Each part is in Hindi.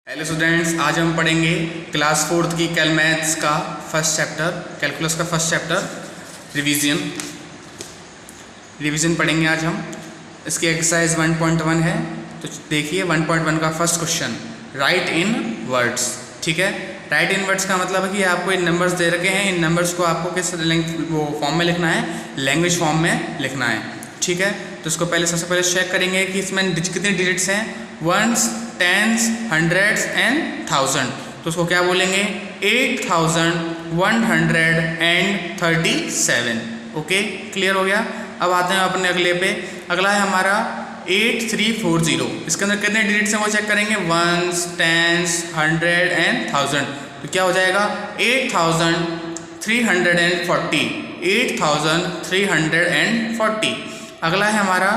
हेलो स्टूडेंट्स, आज हम पढ़ेंगे क्लास फोर्थ की कैल मैथ्स का फर्स्ट चैप्टर, कैलकुलस का फर्स्ट चैप्टर रिवीजन पढ़ेंगे आज हम। इसकी एक्सरसाइज 1.1 है, तो देखिए 1.1 का फर्स्ट क्वेश्चन, राइट इन वर्ड्स। ठीक है, राइट इन वर्ड्स का मतलब है कि आपको इन नंबर्स दे रखे हैं, इन नंबर्स को आपको किस फॉर्म में लिखना है, लैंग्वेज फॉर्म में लिखना है। ठीक है, तो इसको सबसे पहले चेक करेंगे कि इसमें कितने डिजिट्स हैं, ones, tens, hundreds and thousand. तो उसको क्या बोलेंगे, 8137। ओके, क्लियर हो गया। अब आते हैं अपने अगले पे। अगला है हमारा 8340। इसके अंदर कितने डिजिट्स हैं वो चेक करेंगे, ones, tens, hundred and thousand. तो क्या हो जाएगा, 8340। 8340। अगला है हमारा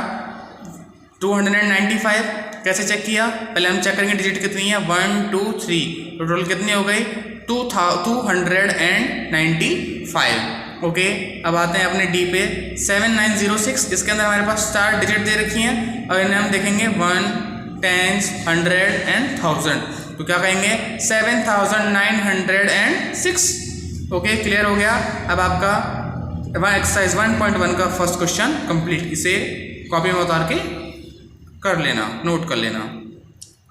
295। कैसे चेक किया, पहले हम चेक करेंगे डिजिट कितनी है, 1 2 3, टोटल कितनी हो गई 295। ओके, अब आते हैं अपने डी पे 7906। इसके अंदर हमारे पास 4 डिजिट दे रखी हैं और इन्हें हम देखेंगे 1, टेंस, हंड्रेड एंड थाउजेंड। तो क्या कहेंगे, 7906। ओके, क्लियर हो गया। अब आपका एक्सरसाइज 1.1 का फर्स्ट क्वेश्चन कंप्लीट। इसे कॉपी में उतार के कर लेना, नोट कर लेना।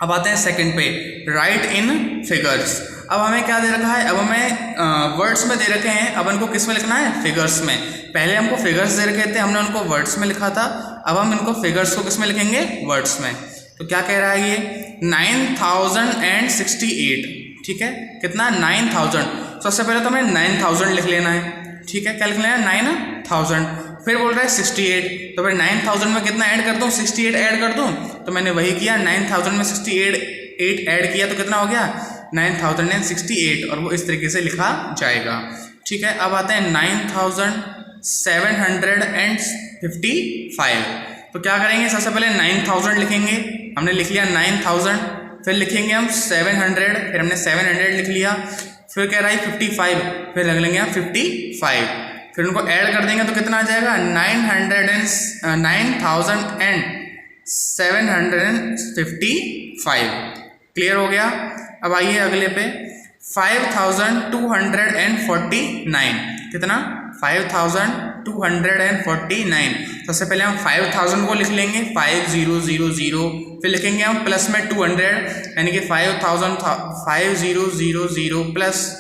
अब आते हैं सेकंड पे, राइट इन फिगर्स। अब हमें क्या दे रखा है, अब हमें वर्ड्स में दे रखे हैं, अब इनको किस में लिखना है, फिगर्स में। पहले हमको फिगर्स दे रखे थे, हमने उनको वर्ड्स में लिखा था। अब हम इनको फिगर्स को किस में लिखेंगे, वर्ड्स में। तो क्या कह रहा है ये, 9068। ठीक है, कितना, 9000। सबसे पहले तो हमें 9000 लिख लेना है। ठीक है, क्या लिख लेना है, 9000। फिर बोल रहा है 68, तो फिर 9000 में कितना ऐड कर दूँ, 68 ऐड कर दूँ। तो मैंने वही किया, 9000 में 68 ऐड किया तो कितना हो गया, 9068। और वो इस तरीके से लिखा जाएगा। ठीक है, अब आते हैं 9755। तो क्या करेंगे, सबसे पहले 9000 लिखेंगे, हमने लिख लिया 9000। फिर लिखेंगे हम 700, फिर हमने 700 लिख लिया। फिर कह रहा है 55, फिर लग लेंगे हम 55। फिर उनको ऐड कर देंगे तो कितना आ जाएगा, 9755। क्लियर हो गया। अब आइए अगले पे, 5249। कितना, 5249। सबसे पहले हम 5000 को लिख लेंगे, 5000। फिर लिखेंगे हम प्लस में 200, यानी कि 5000 प्लस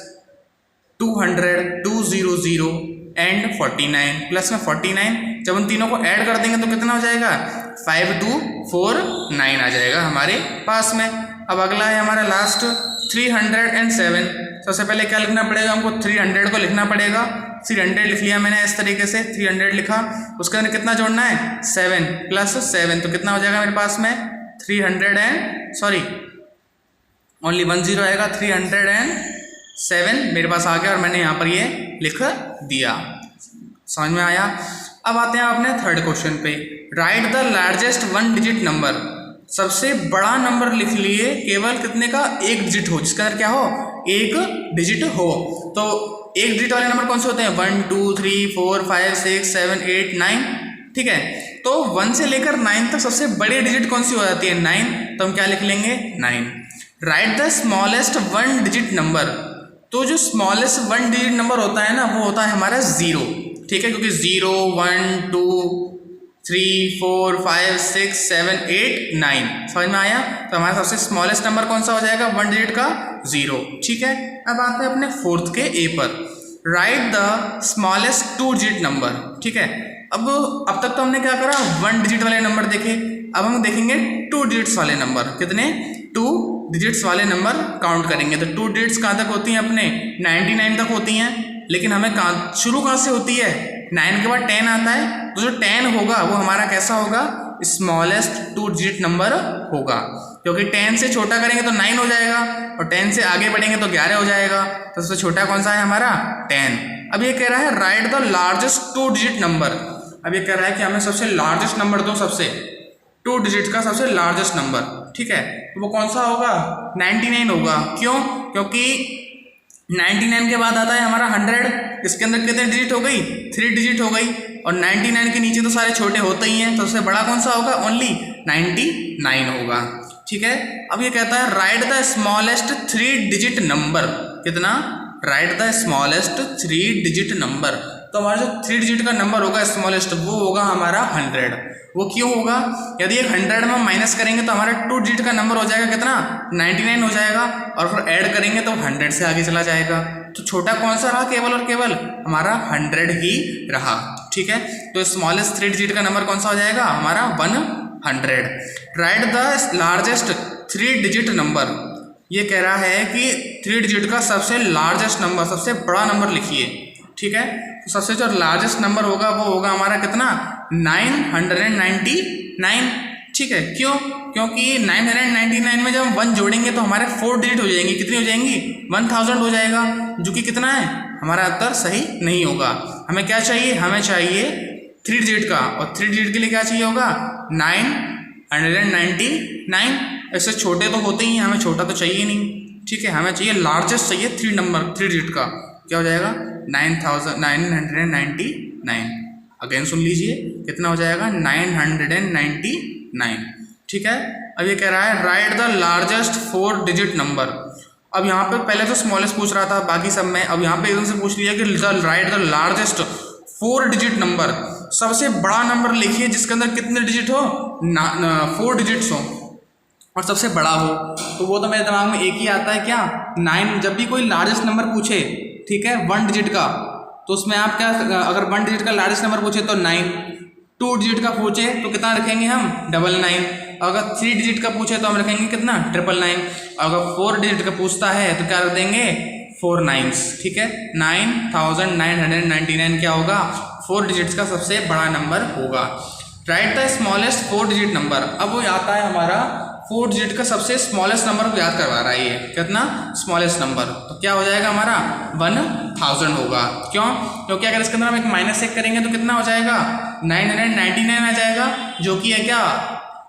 200 200 एंड 49 प्लस में 49। जब उन तीनों को ऐड कर देंगे तो कितना हो जाएगा, 5249 आ जाएगा हमारे पास में। अब अगला है हमारा लास्ट 307। सबसे पहले क्या लिखना पड़ेगा, हमको 300 को लिखना पड़ेगा। 300 लिख लिया मैंने इस तरीके से, 300 लिखा। उसके अंदर कितना जोड़ना है, 7 प्लस 7। तो कितना हो जाएगा मेरे पास में, 300 ओनली 10 आएगा, 307 मेरे पास आ गया और मैंने यहाँ पर ये लिख दिया। समझ में आया। अब आते हैं अपने थर्ड क्वेश्चन पे, write the largest 1 digit number. सबसे बड़ा नंबर लिख लिए, केवल कितने का, 1 डिजिट हो, जिसके अंदर क्या हो, 1 डिजिट हो। तो 1 डिजिट वाले नंबर कौन से होते हैं, 1 2 3 4 5 6 7 8 9। ठीक है, तो 1 से लेकर 9 तक सबसे बड़ी डिजिट कौन सी हो जाती है, 9। तो हम क्या लिख लेंगे, 9। Right the smallest 1 digit number. तो जो स्मॉलेस्ट 1 डिजिट नंबर होता है ना, वो होता है हमारा 0। ठीक है, क्योंकि 0 1 2 3 4 5 6 7 8 9। समझ में आया। तो हमारा सबसे स्मॉलेस्ट नंबर कौन सा हो जाएगा, 1 डिजिट का, 0। ठीक है, अब आते हैं अपने फोर्थ के ए पर, right the smallest 2 digit number. ठीक है, अब तक तो हमने क्या करा, 1 डिजिट वाले नंबर देखे। अब हम देखेंगे 2 डिजिट्स वाले नंबर। कितने, 2 डिजिट्स वाले नंबर काउंट करेंगे। तो 2 डिजिट्स कहाँ तक होती हैं अपने, 99 तक होती हैं। लेकिन हमें शुरू कहाँ से होती है, 9 के बाद 10 आता है। तो जो 10 होगा वो हमारा कैसा होगा, स्मॉलेस्ट 2 डिजिट नंबर होगा। क्योंकि 10 से छोटा करेंगे तो 9 हो जाएगा, और 10 से आगे बढ़ेंगे तो 11 हो जाएगा। तो सबसे छोटा कौन सा है हमारा, 10। अब ये कह रहा है write the largest 2 digit number. अब ये कह रहा है कि हमें सबसे लार्जेस्ट नंबर दो, सबसे 2 डिजिट का सबसे लार्जेस्ट नंबर। ठीक है, तो वो कौन सा होगा, 99 होगा। क्यों, क्योंकि 99 के बाद आता है हमारा 100। इसके अंदर कितने डिजिट हो गई, 3 डिजिट हो गई। और 99 के नीचे तो सारे छोटे होते ही हैं, तो सबसे बड़ा कौन सा होगा, ओनली 99 होगा। ठीक है। अब ये कहता है write the smallest 3 digit number, कितना, write the smallest 3 digit number. तो हमारा जो 3 डिजिट का नंबर होगा स्मॉलेस्ट, वो होगा हमारा 100। वो क्यों होगा, यदि एक 100 में माइनस करेंगे तो हमारा 2 डिजिट का नंबर हो जाएगा कितना, 99 हो जाएगा, और फिर ऐड करेंगे तो 100 से आगे चला जाएगा। तो छोटा कौन सा रहा, केवल और केवल हमारा 100 ही रहा, ठीक है। तो स्मॉलेस्ट 3 डिजिट का नंबर कौन सा हो जाएगा हमारा 100। Right the largest 3 digit number, ये कह रहा है कि 3 डिजिट का सबसे लार्जेस्ट नंबर, सबसे बड़ा नंबर लिखिए, ठीक है। तो सबसे जो लार्जेस्ट नंबर होगा वो होगा हमारा कितना, 999, ठीक है। क्यों, क्योंकि 999 में जब हम 1 जोड़ेंगे तो हमारे 4 डिजिट हो जाएंगी, कितनी हो जाएंगी, 1000 हो जाएगा, जो कि कितना है, हमारा उत्तर सही नहीं होगा। हमें क्या चाहिए, हमें चाहिए 3 डिजिट का, और 3 डिजिट के लिए क्या चाहिए होगा 999। ऐसे छोटे तो होते ही हैं, हमें छोटा तो चाहिए नहीं, ठीक है। हमें चाहिए लार्जेस्ट चाहिए 3 डिजिट का, क्या हो जाएगा 999। अगेन सुन लीजिए कितना हो जाएगा 999, ठीक है। अब ये कह रहा है write the largest 4 digit number. अब यहाँ पे पहले तो स्मॉलेस्ट पूछ रहा था, बाकी सब में, अब यहाँ पे एकदम से पूछ लिया कि right the largest 4 digit number, सबसे बड़ा नंबर लिखिए जिसके अंदर कितने डिजिट हो, 4 डिजिट्स हो और सबसे बड़ा हो। तो वो तो मेरे दिमाग में एक ही आता है, क्या, 9। जब भी कोई लार्जेस्ट नंबर पूछे, ठीक है, 1 डिजिट का, तो उसमें आप क्या, अगर 1 डिजिट का लार्जेस्ट नंबर पूछे तो 9, 2 डिजिट का पूछे तो कितना रखेंगे हम 99, अगर 3 डिजिट का पूछे तो हम रखेंगे कितना 999, अगर 4 डिजिट का पूछता है तो क्या रख देंगे 4 9s, ठीक है। 9999 क्या होगा, 4 डिजिट्स का सबसे बड़ा नंबर होगा। Right the smallest 4 digit number. अब वो आता है हमारा 4 डिजिट का सबसे स्मॉलेस्ट नंबर को याद करवा रहा है, ये कितना स्मॉलेस्ट नंबर, तो क्या हो जाएगा हमारा 1000 होगा। क्यों, क्योंकि अगर इसके अंदर हम एक -1 करेंगे तो कितना हो जाएगा 999 आ जाएगा, जो कि है क्या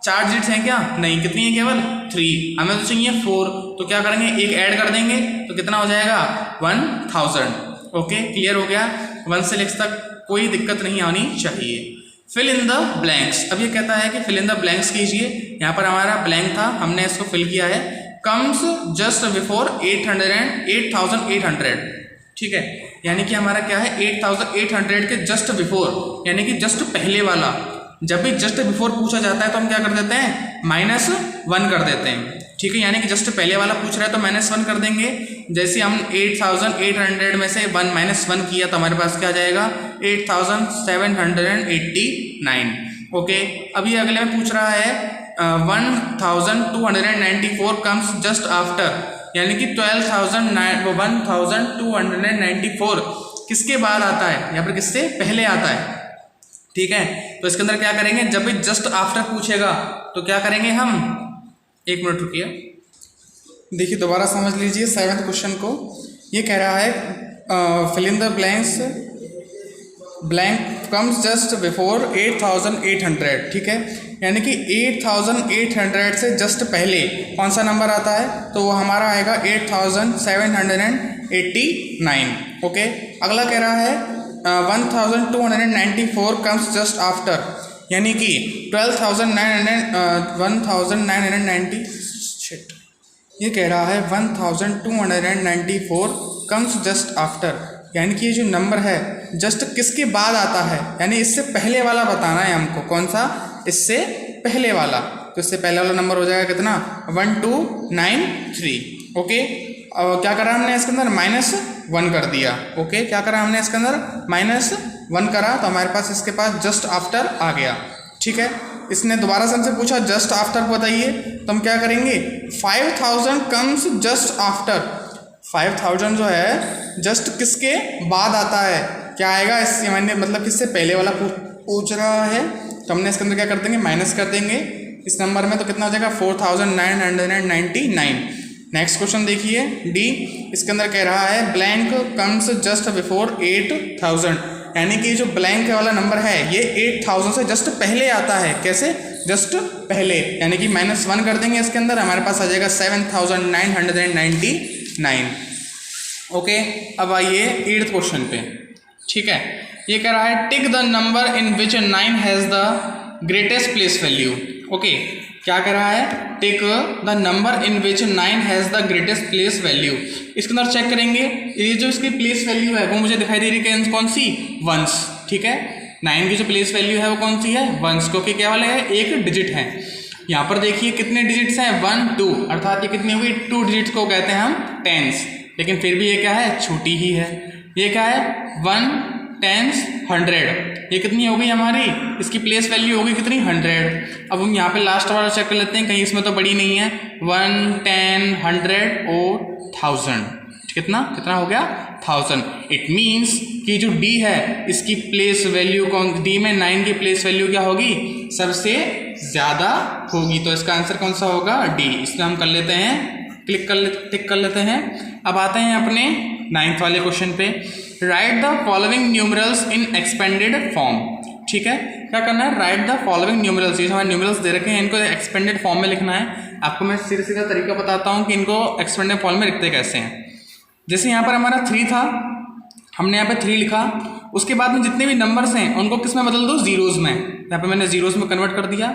4 डिजिट्स हैं क्या, नहीं, कितनी है केवल 3, हमें तो चाहिए 4, तो क्या करेंगे एक ऐड कर देंगे तो कितना हो जाएगा 1000। ओके, क्लियर हो गया। 1 से 6 तक कोई दिक्कत नहीं आनी चाहिए। Fill in the blanks. अब ये कहता है कि फिल इन द ब्लैंक्स कीजिए। यहाँ पर हमारा ब्लैंक था, हमने इसको फिल किया है। कम्स जस्ट बिफोर 8800, ठीक है, यानी कि हमारा क्या है 8800 के जस्ट बिफोर, यानी कि जस्ट पहले वाला। जब भी जस्ट बिफोर पूछा जाता है तो हम क्या कर देते हैं -1 कर देते हैं, ठीक है, यानी कि जस्ट पहले वाला पूछ रहा है तो -1 कर देंगे। जैसे हम 8800 में से 1 -1 किया तो हमारे पास क्या आ जाएगा 8789। ओके, अभी अगले में पूछ रहा है 1294 कम्स जस्ट आफ्टर, यानी कि 1294 किसके बाद आता है, यहाँ पर किससे पहले आता है, ठीक है। तो इसके अंदर क्या करेंगे, जब भी जस्ट आफ्टर पूछेगा तो क्या करेंगे हम, 1 मिनट रुकिए, देखिए दोबारा समझ लीजिए 7th क्वेश्चन को। ये कह रहा है fill in the blanks, blank comes just before 8800, ठीक है, यानी कि 8800 से जस्ट पहले कौन सा नंबर आता है, तो वो हमारा आएगा 8789। ओके, अगला कह रहा है 1294 कम्स जस्ट आफ्टर, यानी कि 1990 ये कह रहा है 1294 कम्स जस्ट आफ्टर, यानी कि ये जो नंबर है जस्ट किसके बाद आता है, यानी इससे पहले वाला बताना है हमको, कौन सा, इससे पहले वाला। तो इससे पहले वाला नंबर हो जाएगा कितना 1293। ओके, क्या करा हमने इसके अंदर -1 कर दिया। ओके, क्या करा हमने इसके अंदर -1 करा, तो हमारे पास इसके पास जस्ट आफ्टर आ गया, ठीक है। इसने दोबारा से हमसे पूछा जस्ट आफ्टर बताइए, तो हम क्या करेंगे 5000 कम्स जस्ट आफ्टर। 5000 जो है जस्ट किसके बाद आता है, क्या आएगा, इससे मैंने मतलब किससे पहले वाला पूछ रहा है, तो हमने इसके अंदर क्या कर देंगे माइनस कर देंगे इस नंबर में, तो कितना हो जाएगा 4999। नेक्स्ट क्वेश्चन देखिए डी, इसके अंदर कह रहा है ब्लैंक कम्स जस्ट बिफोर 8000, यानी कि जो ब्लैंक वाला नंबर है ये 8000 से जस्ट पहले आता है। कैसे, जस्ट पहले, यानी कि -1 कर देंगे इसके अंदर, हमारे पास आ जाएगा 7999। ओके, अब आइए 8th क्वेश्चन पे, ठीक है। ये कह रहा है tick the number in which 9 has the greatest place value. Okay, क्या कर रहा है, take the number in which 9 has the greatest place value. इसके अंदर चेक करेंगे, ये जो इसकी प्लेस वैल्यू है वो मुझे दिखाई दे रही है कौन सी, वंस। ठीक है, 9 की जो प्लेस वैल्यू है वो कौन सी है, वंस, क्योंकि क्या वाले है, एक डिजिट है। यहाँ पर देखिए कितने डिजिट्स हैं, 1 2, अर्थात ये कितनी हुई, 2 डिजिट्स को कहते हैं हम टेंस, लेकिन फिर भी ये क्या है, छोटी ही है। ये क्या है, 1 10 100, ये कितनी हो गई हमारी, इसकी प्लेस वैल्यू होगी कितनी, 100। अब हम यहाँ पे लास्ट वाला चेक कर लेते हैं, कहीं इसमें तो बड़ी नहीं है, 1 10 100 और 1000, कितना हो गया, 1000। इट मीन्स कि जो डी है इसकी प्लेस वैल्यू कौन, डी में 9 की प्लेस वैल्यू क्या होगी, सबसे ज़्यादा होगी। तो इसका आंसर कौन सा होगा, डी। इसमें हम कर लेते हैं, टिक कर लेते हैं। अब आते हैं अपने 9th वाले क्वेश्चन पे। Write the following numerals in expanded form. ठीक है, क्या करना है, राइट द फॉलोइंग न्यूमरल्स, ये हमारे न्यूमरल्स दे रखे हैं, इनको एक्सपेंडेड फॉर्म में लिखना है। आपको मैं सीधा तरीका बताता हूँ कि इनको एक्सपेंडेड फॉर्म में लिखते कैसे हैं। जैसे यहाँ पर हमारा 3 था, हमने यहाँ पे 3 लिखा, उसके बाद में जितने भी नंबर्स हैं उनको किस में बदल दो, जीरोज़ में। यहाँ पे मैंने जीरोज़ में कन्वर्ट कर दिया,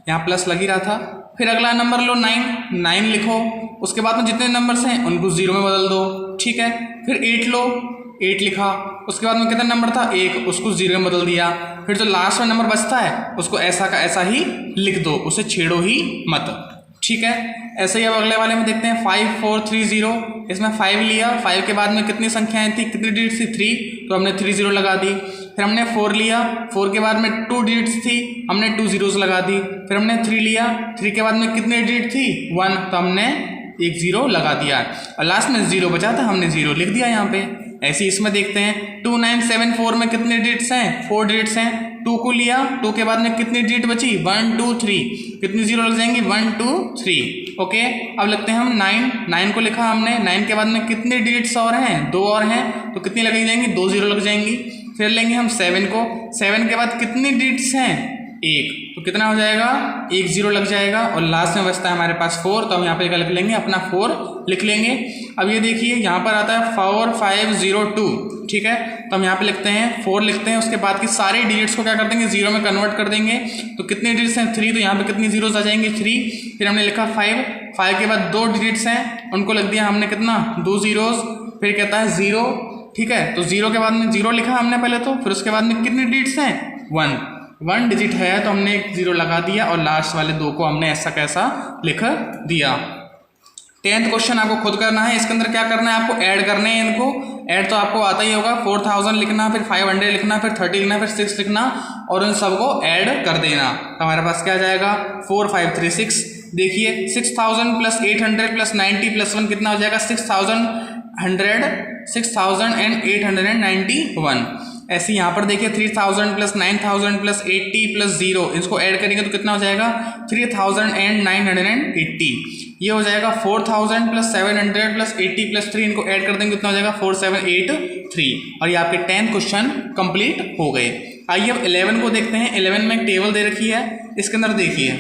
यहाँ प्लस लग ही रहा था। फिर अगला नंबर लो 9 लिखो, उसके बाद में जितने नंबर्स हैं उनको 0 में बदल दो। ठीक है, फिर 8 लो, 8 लिखा, उसके बाद में कितना नंबर था, 1, उसको 0 में बदल दिया। फिर जो लास्ट में नंबर बचता है उसको ऐसा का ऐसा ही लिख दो, उसे छेड़ो ही मत। ठीक है, ऐसे ही अब अगले वाले में देखते हैं 5 4 3 0। इसमें 5 लिया, 5 के बाद में कितनी संख्याएं थी, कितनी डिजिट्स थी, 3, तो हमने 3 0 लगा दी। फिर हमने 4 लिया, 4 के बाद में 2 डिजिट्स थी, हमने 2 zeros लगा दी। फिर हमने 3 लिया, 3 के बाद में कितनी डिजिट थी, 1, तो हमने 1 0 लगा दिया, और लास्ट में 0 बचा था, हमने 0 लिख दिया यहाँ पे। ऐसे ही इसमें देखते हैं 2 9 7 4 में कितने डिजिट्स हैं, 4 डिजिट्स हैं। 2 को लिया, 2 के बाद में कितनी डिजिट बची, 1 2 3, कितनी 0 लग जाएंगी, 1 2 3। ओके, अब लगते हैं हम 9 को लिखा हमने, 9 के बाद में कितने डिजिट्स और हैं, 2 और हैं, तो कितनी लग जाएंगी, 2 0 लग जाएंगी। फिर लेंगे हम 7 को, 7 के बाद कितनी डिजिट्स हैं, 1, तो कितना हो जाएगा, 1 0 लग जाएगा, और लास्ट में बचता है हमारे पास 4, तो हम यहाँ पे क्या लिख लेंगे, अपना 4 लिख लेंगे। अब ये देखिए यहाँ पर आता है 4 5 0 2। ठीक है, तो हम यहाँ पे लिखते हैं 4 लिखते हैं, उसके बाद की सारे डिजिट्स को क्या कर देंगे, 0 में कन्वर्ट कर देंगे। तो कितने डिजिट्स हैं, 3, तो यहाँ पे कितनी जीरोस आ जाएंगे, 3। फिर हमने लिखा 5 के बाद 2 डिजिट्स हैं, उनको लिख दिया हमने कितना, 2 zeros। फिर कहता है 0। ठीक है, तो 0 के बाद में 0 लिखा हमने पहले तो, फिर उसके बाद में कितनी डिजिट्स हैं, 1 डिजिट है, तो हमने 1 0 लगा दिया, और लास्ट वाले 2 को हमने ऐसा कैसा लिख दिया। 10th क्वेश्चन आपको खुद करना है। इसके अंदर क्या करना है, आपको ऐड करने हैं, इनको ऐड तो आपको आता ही होगा। 4000 लिखना, फिर 500 लिखना, फिर 30 लिखना, फिर 6 लिखना, और उन सबको ऐड कर देना। तो हमारे पास क्या जाएगा, 4 5 3 6। देखिए 6000 प्लस 800 प्लस 90 प्लस 1 कितना हो जाएगा, 6891। ऐसे यहाँ पर देखिए 3000 प्लस 9000 प्लस 80 प्लस 0, इसको ऐड करेंगे तो कितना हो जाएगा, 3980। ये हो जाएगा 4000 प्लस 700 प्लस 80 प्लस 3, इनको ऐड कर देंगे कितना हो जाएगा, 4783। और ये आपके 10th क्वेश्चन कंप्लीट हो गए। आइए अब 11 को देखते हैं। 11 में एक टेबल दे रखी है, इसके अंदर देखिए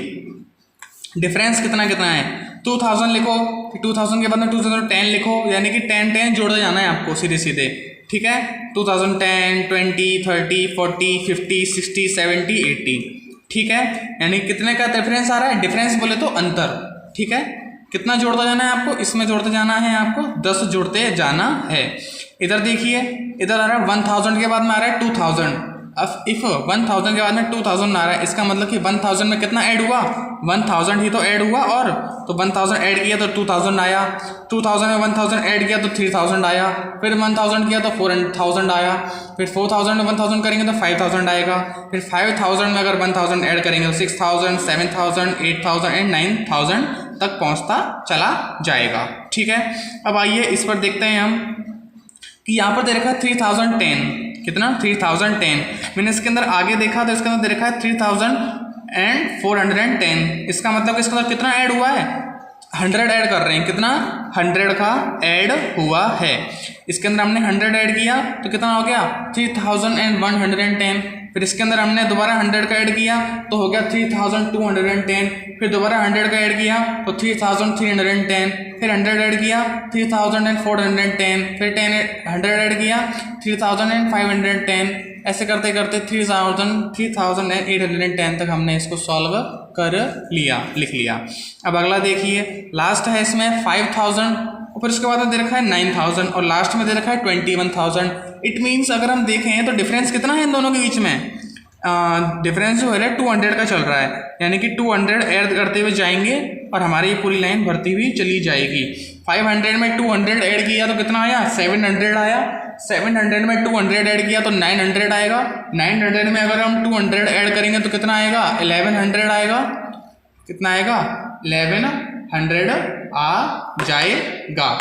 डिफरेंस कितना है। 2000 लिखो, 2000 के बाद में 2010 लिखो, यानी कि 10 जोड़ते जाना है आपको सीधे। ठीक है, 2010 20 30 40 50 60 70 80। ठीक है, यानी कितने का डिफरेंस आ रहा है, डिफरेंस बोले तो अंतर। ठीक है, कितना जोड़ता जाना है आपको, इसमें जोड़ते जाना है आपको, 10 जोड़ते जाना है। इधर देखिए, इधर आ रहा है 1000 के बाद में आ रहा है 2000। अब इफ 1000 के बाद में 2000 आ रहा है, इसका मतलब कि 1000 में कितना ऐड हुआ, 1000 ही तो ऐड हुआ, और तो 1000 ऐड किया तो 2000 आया, 2000 में 1000 ऐड किया तो 3000 आया, फिर 1000 किया तो 4000 आया, फिर 4000 में 1000 करेंगे तो 5000 आएगा, फिर 5000 में अगर 1000 ऐड करेंगे तो 6000 7000 8000 एंड 9000 तक पहुंचता चला जाएगा। ठीक है, अब आइए इस पर देखते हैं हम कि यहाँ पर दे रखा है 3010, कितना 3010। मैंने इसके अंदर आगे देखा तो इसके अंदर दे रखा है 3410। इसका मतलब इसके अंदर कितना ऐड हुआ है, 100 ऐड कर रहे हैं, कितना 100 का ऐड हुआ है। इसके अंदर हमने 100 ऐड किया तो कितना हो गया 3110। फिर इसके अंदर हमने दोबारा 100 का ऐड किया तो हो गया 3210। फिर दोबारा 100 का ऐड किया तो 3310। फिर 100 ऐड किया 3410। फिर 100 ऐड किया 3510। ऐसे करते करते 3810 तक हमने इसको सॉल्व कर लिया, लिख लिया। अब अगला देखिए, लास्ट है इसमें 5000 और फिर उसके बाद दे रखा है 9000 और लास्ट में दे रखा है 21000। इट मीन्स अगर हम देखें तो डिफरेंस कितना है इन दोनों के बीच में, डिफरेंस जो है 200 का चल रहा है, यानी कि 200 ऐड करते हुए जाएंगे और हमारी ये पूरी लाइन भरती हुई चली जाएगी। 500 में 200 ऐड किया तो कितना आया, 700 आया। 700 में 200 ऐड किया तो 900 आएगा। 900 में अगर हम 200 ऐड करेंगे तो कितना आएगा, 1100 आएगा। कितना आएगा, 1100 आ जाएगा।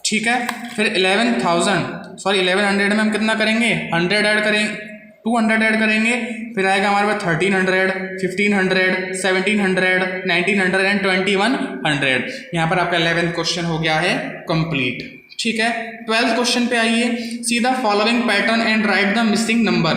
ठीक है, फिर 1100 में हम कितना करेंगे, 100 ऐड करेंगे, 200 ऐड करेंगे, फिर आएगा हमारे पास 1300, 1500, 1700, 1900 एंड 2100। यहाँ पर आपका 11th क्वेश्चन हो गया है कंप्लीट। ठीक है, 12th क्वेश्चन पे आइए, see the following pattern and right the missing number.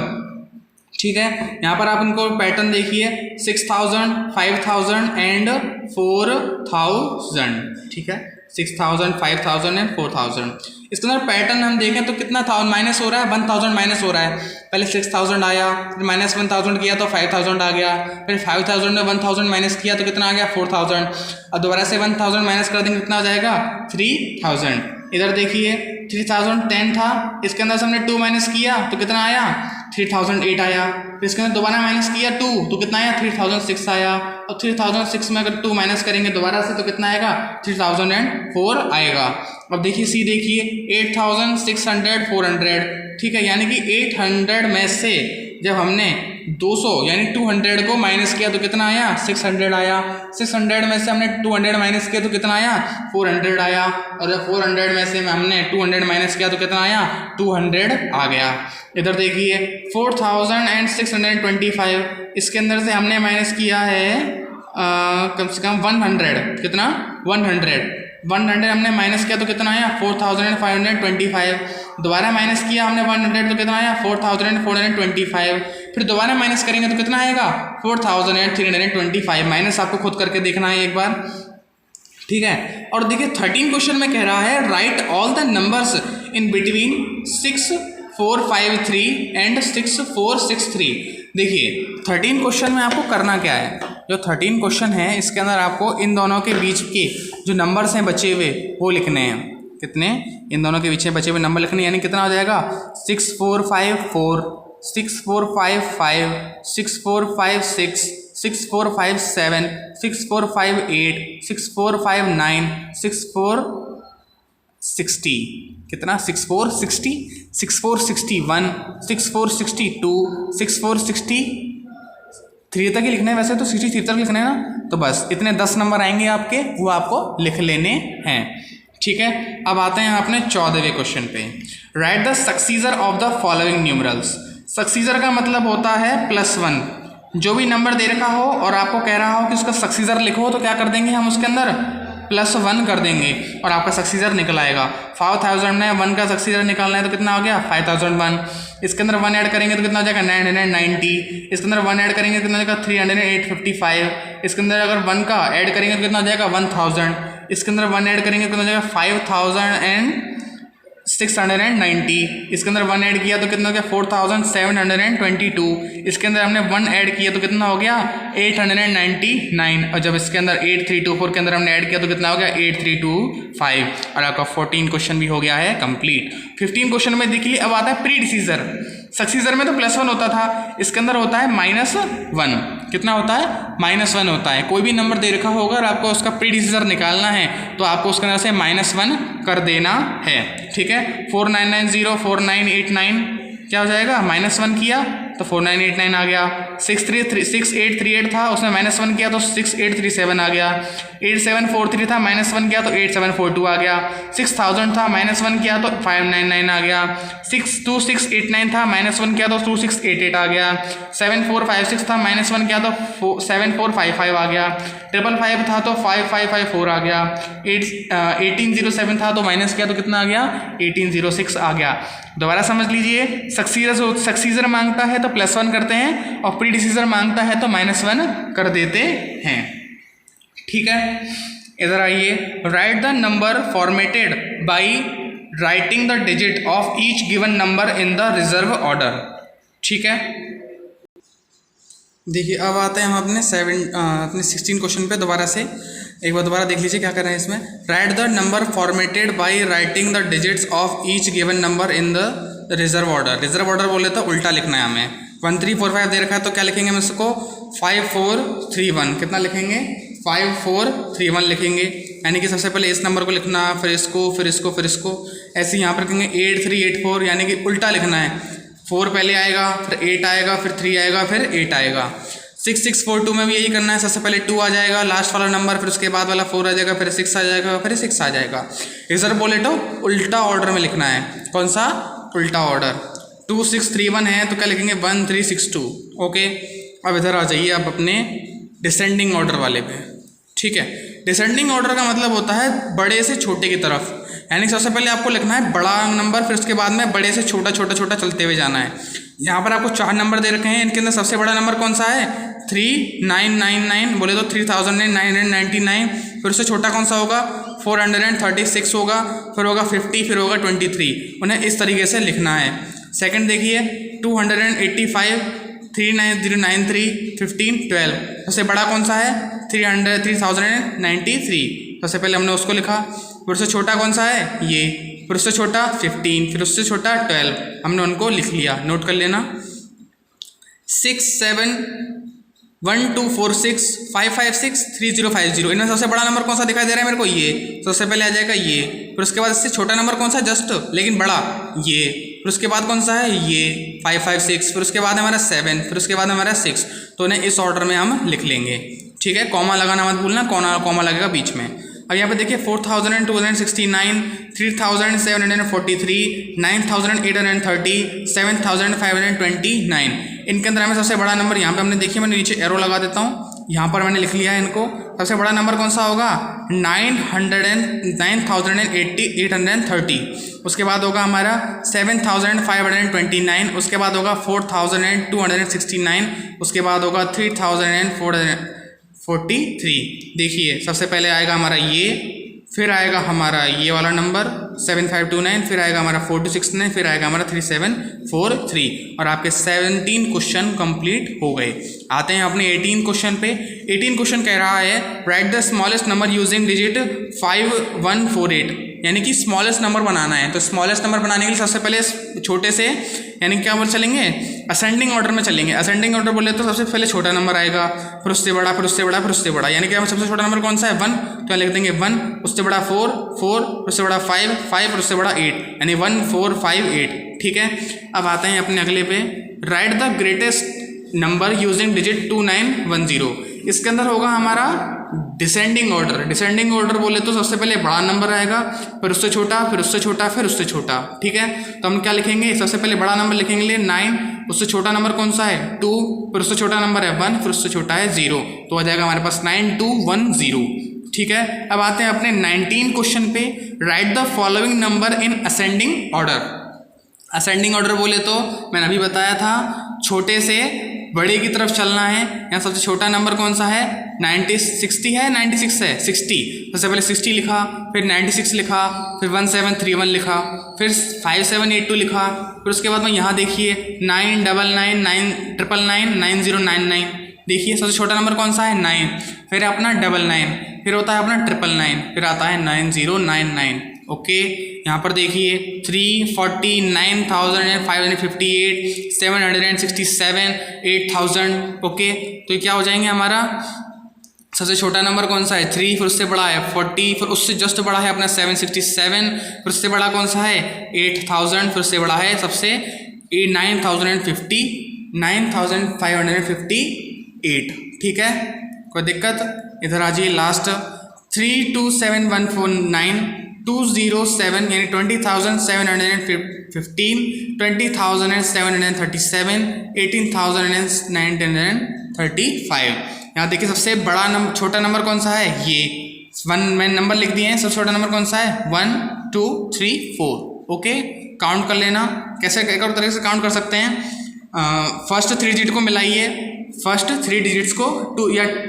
ठीक है, यहाँ पर आप इनको पैटर्न देखिए, 6000, 5000 एंड 4000। ठीक है, 6000, 5000 एंड 4000। इसके अंदर पैटर्न हम देखें तो कितना था माइनस हो रहा है, 1000 माइनस हो रहा है। पहले 6000 आया, फिर माइनस 1000 किया तो 5000 आ गया, फिर 5000 में 1000 माइनस किया तो कितना आ गया, 4000। अब दोबारा से 1000 माइनस कर देंगे, कितना आ जाएगा, 3000। इधर देखिए 3010 था, इसके अंदर से हमने 2 माइनस किया तो कितना आया, 3008 आया। फिर इसके अंदर दोबारा माइनस किया 2 तो कितना आया, 3006 आया। और 3006 में अगर 2 माइनस करेंगे दोबारा से तो कितना आएगा, 3004 आएगा। अब देखिए सी देखिए, 8600, 400। ठीक है, यानी कि 800 में से जब हमने 200 यानी 200 को माइनस किया तो कितना आया, 600 आया। 600 में से हमने 200 माइनस किया तो कितना आया, 400 आया। और जब 400 में से हमने 200 माइनस किया तो कितना आया, 200 आ गया। इधर देखिए 4625, इसके अंदर से हमने माइनस किया है कम से कम 100। कितना, 100 हमने माइनस किया तो कितना आया, 4525। दोबारा माइनस किया हमने 100 तो कितना आया, 4425। फिर दोबारा माइनस करेंगे तो कितना आएगा, 4325। माइनस आपको खुद करके देखना है एक बार। ठीक है, और देखिए 13 क्वेश्चन में कह रहा है right all the numbers in between 6453 and 6463। देखिए 13 क्वेश्चन में आपको करना क्या है, जो 13 क्वेश्चन है इसके अंदर आपको इन दोनों के बीच के जो नंबर्स हैं बचे हुए वो लिखने हैं। कितने, इन दोनों के बीच में बचे हुए नंबर लिखने, यानी कितना हो जाएगा, 6454, 6455, 6456, 6457, 6458, 6459, 6460। कितना, 6460, 6461, 6462, 6463 तक ही लिखना है। वैसे तो 63 तक लिखना है ना, तो बस इतने 10 नंबर आएंगे आपके, वो आपको लिख लेने हैं। ठीक है, अब आते हैं अपने 14वें क्वेश्चन पे। Write the successor of the following numerals. Successor का मतलब होता है +1। जो भी नंबर दे रखा हो और आपको कह रहा हो कि उसका सक्सीजर लिखो तो क्या कर देंगे हम, उसके अंदर +1 कर देंगे और आपका सक्सीजर निकल आएगा। 5000 में 1 का सक्सीजर निकालना है तो कितना हो गया, 5001। इसके अंदर 1 ऐड करेंगे तो कितना हो जाएगा, 990। इसके अंदर 1 ऐड करेंगे तो कितना हो जाएगा, 30855। इसके अंदर अगर 1 का ऐड करेंगे तो कितना हो जाएगा, 1000। इसके अंदर 1 ऐड करेंगे तो कितना हो जाएगा, 5690। इसके अंदर 1 ऐड किया तो कितना हो गया, 4722। इसके अंदर हमने 1 ऐड किया तो कितना हो गया, 899। और जब इसके अंदर 8324 के अंदर हमने ऐड किया तो कितना हो गया, 8325। और आपका 14 क्वेश्चन भी हो गया है कंप्लीट। 15 क्वेश्चन में देखिए, अब आता है प्री डिसीजर। सक्सीजर में तो +1 होता था, इसके अंदर होता है -1। कितना होता है, -1 होता है। कोई भी नंबर दे रखा होगा और आपको उसका प्री डिसीजर निकालना है तो आपको उसके अंदर से -1 कर देना है। ठीक है, 4990, 4989 क्या हो जाएगा, -1 किया तो 4989 आ गया। 6838 था, उसमें -1 किया तो 6837 आ गया। 8743 था, -1 किया तो 8742 आ गया। 6000 था, -1 किया तो 599 आ गया। 62689 था, -1 किया तो 2688 आ गया। 7456 था, -1 किया तो 7455 आ गया। 555 था तो 5554 आ गया। 1807 था तो माइनस किया तो कितना आ गया, 1806 आ गया। दोबारा समझ लीजिए, सक्सीजर मांगता है तो +1 करते हैं और प्री डिसीजर मांगता है तो -1 कर देते हैं। ठीक है, इधर आइए। Right the number formatted by writing the digit of each given number in the reserve order. ठीक है, देखिए अब आते हैं हम अपने 16 क्वेश्चन पे दोबारा से। एक बार दोबारा देख लीजिए क्या कर रहे हैं इसमें। Right the number formatted by writing the digits of each given number in the reserve order. Reserve order बोले तो उल्टा लिखना है हमें। 1 3 4 5 दे रखा है तो क्या लिखेंगे हम इसको 5 4 3 1। कितना लिखेंगे 5 4 3 1 लिखेंगे। यानी कि सबसे पहले इस नंबर को लिखना, फिर इसको, फिर इसको, फिर इसको, ऐसे यहाँ पर लिखेंगे 8 3 8 4, यानी कि उल्टा लिखना है। 4 पहले आएगा, फिर 8 आएगा, फिर 3 आएगा, फिर 8 आएगा। 6 6 4 2 में भी यही करना है। सबसे पहले 2 आ जाएगा लास्ट वाला नंबर, फिर उसके बाद वाला 4 आ जाएगा, फिर 6 आ जाएगा, फिर 6 आ जाएगा। इधर बोले तो उल्टा ऑर्डर में लिखना है। कौन सा उल्टा ऑर्डर। 2 6 3 1 है तो क्या लिखेंगे 1 3 6 2। ओके, अब इधर आ जाइए आप अपने डिसेंडिंग ऑर्डर वाले पे। ठीक है, डिसेंडिंग ऑर्डर का मतलब होता है बड़े से छोटे की तरफ। यानी सबसे पहले आपको लिखना है बड़ा नंबर, फिर उसके बाद में बड़े से छोटा छोटा छोटा चलते हुए जाना है। यहाँ पर आपको 4 नंबर दे रखे हैं, इनके अंदर सबसे बड़ा नंबर कौन सा है 3999, बोले तो 3999। फिर उससे छोटा कौन सा होगा 436 होगा, फिर होगा 50, फिर होगा 23। उन्हें इस तरीके से लिखना है। सेकंड देखिए 285, 3093, 15 12। सबसे बड़ा कौन सा है 3093। सबसे पहले हमने उसको लिखा। फिर उससे छोटा कौन सा है ये, फिर उससे छोटा 15, फिर उससे छोटा 12। हमने उनको लिख लिया, नोट कर लेना। 6 7 1 2 4 6 5 5 6 3 0 5 0। इनमें सबसे बड़ा नंबर कौन सा दिखाई दे रहा है मेरे को ये, सबसे पहले आ जाएगा ये। फिर उसके बाद इससे छोटा नंबर कौन सा जस्ट लेकिन बड़ा ये। फिर उसके बाद कौन सा है ये 5 5 6। फिर उसके बाद हमारा 7, फिर उसके बाद हमारा 6। तो उन्हें इस ऑर्डर में हम लिख लेंगे। ठीक है, कॉमा लगाना मत भूलना, कॉमा लगेगा बीच में। अब यहाँ पे देखिए 4269, 3743, 9830, 7529। इनके अंदर हमें सबसे बड़ा नंबर यहाँ पे हमने देखिए, मैंने नीचे एरो लगा देता हूँ, यहाँ पर मैंने लिख लिया है इनको। सबसे बड़ा नंबर कौन सा होगा 9830। उसके बाद होगा हमारा 7529। उसके बाद होगा 4269। उसके बाद होगा 3443। देखिए सबसे पहले आएगा हमारा ये, फिर आएगा हमारा ये वाला नंबर 7529, फिर आएगा हमारा 4269, फिर आएगा हमारा 3743। और आपके 17 क्वेश्चन कंप्लीट हो गए। आते हैं अपने 18 क्वेश्चन पे। 18 क्वेश्चन कह रहा है write the smallest number using digit 5148। यानी कि स्मॉलेस्ट नंबर बनाना है। तो स्मॉलेस्ट नंबर बनाने के लिए सबसे पहले छोटे से यानी क्या बोल चलेंगे असेंडिंग ऑर्डर में चलेंगे। असेंडिंग ऑर्डर बोले तो सबसे पहले छोटा नंबर आएगा, फिर उससे बड़ा, फिर उससे बड़ा, फिर उससे बड़ा। यानी कि हम सबसे छोटा नंबर कौन सा है 1, तो लिख देंगे 1। उससे बड़ा 4 4, उससे बड़ा 5 5, और उससे बड़ा 8, यानी 1 4 5 8। ठीक है, अब आते हैं अपने अगले पे। Write the greatest number using digit 2910। इसके अंदर होगा हमारा डिसेंडिंग ऑर्डर। डिसेंडिंग ऑर्डर बोले तो सबसे पहले बड़ा नंबर आएगा, फिर उससे छोटा, फिर उससे छोटा, फिर उससे छोटा। ठीक है, तो हम क्या लिखेंगे सबसे पहले बड़ा नंबर लिखेंगे 9, उससे छोटा नंबर कौन सा है 2, फिर उससे छोटा नंबर है 1, फिर उससे छोटा है 0। तो आ जाएगा हमारे पास 9210। ठीक है, अब आते हैं अपने 19 क्वेश्चन पे। Write the following number in ascending order. Ascending order बोले तो मैंने अभी बताया था छोटे से बड़े की तरफ चलना है। यहाँ सबसे छोटा नंबर कौन सा है 60 है 96 है 60। सबसे पहले 60 लिखा, फिर 96 लिखा, फिर 1731 लिखा, फिर 5782 लिखा। फिर उसके बाद में यहाँ देखिए 999 999 9099। देखिए सबसे छोटा नंबर कौन सा है 9, फिर अपना 99, फिर होता है अपना 999, फिर आता है 9099। ओके, यहाँ पर देखिए 349,558, 767, 8000। ओके, तो ये क्या हो जाएंगे हमारा सबसे छोटा नंबर कौन सा है 3, फिर उससे बड़ा है 40, फिर उससे जस्ट बड़ा है अपना 767, फिर उससे बड़ा कौन सा है 8000, फिर उससे बड़ा है सबसे 9558। ठीक है, कोई दिक्कत। इधर आ जाइए लास्ट 327149 207 यानी 20,715, 20,737, 18,935। यहाँ देखिए सबसे बड़ा नंबर छोटा नंबर कौन सा है ये 1। मैंने नंबर लिख दिए हैं। सबसे छोटा नंबर कौन सा है 1 2 3 4। ओके, काउंट कर लेना। कैसे एक और तरीके से काउंट कर सकते हैं। फर्स्ट 3 डिजिट को मिलाइए, फर्स्ट 3 डिजिट्स को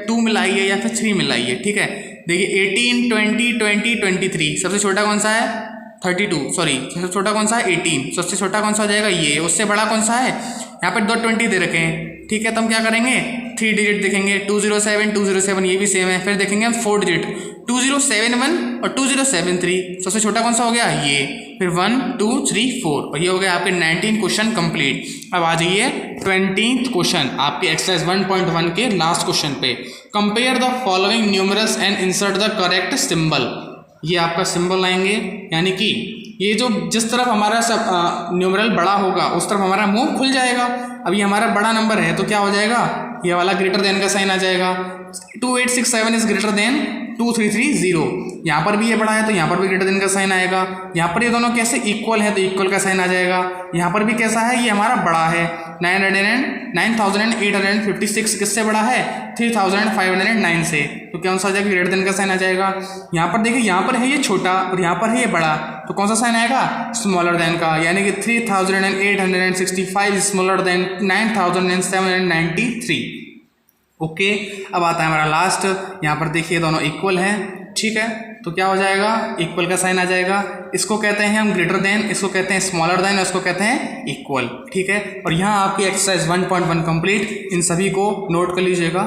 2 मिलाइए या फिर 3 मिलाइए। ठीक है, देखिए 18 20 20 23। सबसे छोटा कौन सा है 32, सॉरी सबसे छोटा कौन सा है 18, सबसे छोटा कौन सा हो जाएगा ये, उससे बड़ा कौन सा है, यहाँ पर 220 दे रखे हैं, ठीक है। तो हम क्या करेंगे 3 डिजिट देखेंगे, 207 207 ये भी सेम है, फिर देखेंगे हम 4 डिजिट 2071 और 2073, सबसे छोटा कौन सा हो गया ये, फिर 1 2 3 4, और ये हो गया आपके 19 क्वेश्चन कंप्लीट। अब आ जाइए 20th क्वेश्चन आपके एक्सरसाइज 1.1 के लास्ट क्वेश्चन पे। Compare the following numerals and insert the correct symbol. ये आपका सिंबल आएंगे, यानी कि ये जो जिस तरफ हमारा सब न्यूमरल बड़ा होगा उस तरफ हमारा मुंह खुल जाएगा। अब ये हमारा बड़ा नंबर है तो क्या हो जाएगा, ये वाला ग्रेटर देन का साइन आ जाएगा। 2867 इज ग्रेटर देन 2330, यहाँ पर भी ये बड़ा है तो यहाँ पर भी ग्रेटर देन का साइन आएगा। यहाँ पर ये दोनों कैसे इक्वल है तो इक्वल का साइन आ जाएगा। यहाँ पर भी कैसा है, ये हमारा बड़ा है 9856 किससे बड़ा है 3509 से, तो कौन सा आ जाएगा ग्रेटर देन का साइन आ जाएगा। यहाँ पर देखिए यहाँ पर है ये छोटा और यहाँ पर है ये बड़ा, तो कौन सा साइन आएगा स्मॉलर देन का, यानी कि 3865 स्मॉलर देन 9793। ओके, अब आता है हमारा लास्ट, यहाँ पर देखिए दोनों इक्वल हैं, ठीक है। तो क्या हो जाएगा, इक्वल का साइन आ जाएगा। इसको कहते हैं हम ग्रेटर देन, इसको कहते हैं स्मॉलर देन, इसको कहते हैं इक्वल, ठीक है। और यहाँ आपकी एक्सरसाइज 1.1 कंप्लीट, इन सभी को नोट कर लीजिएगा।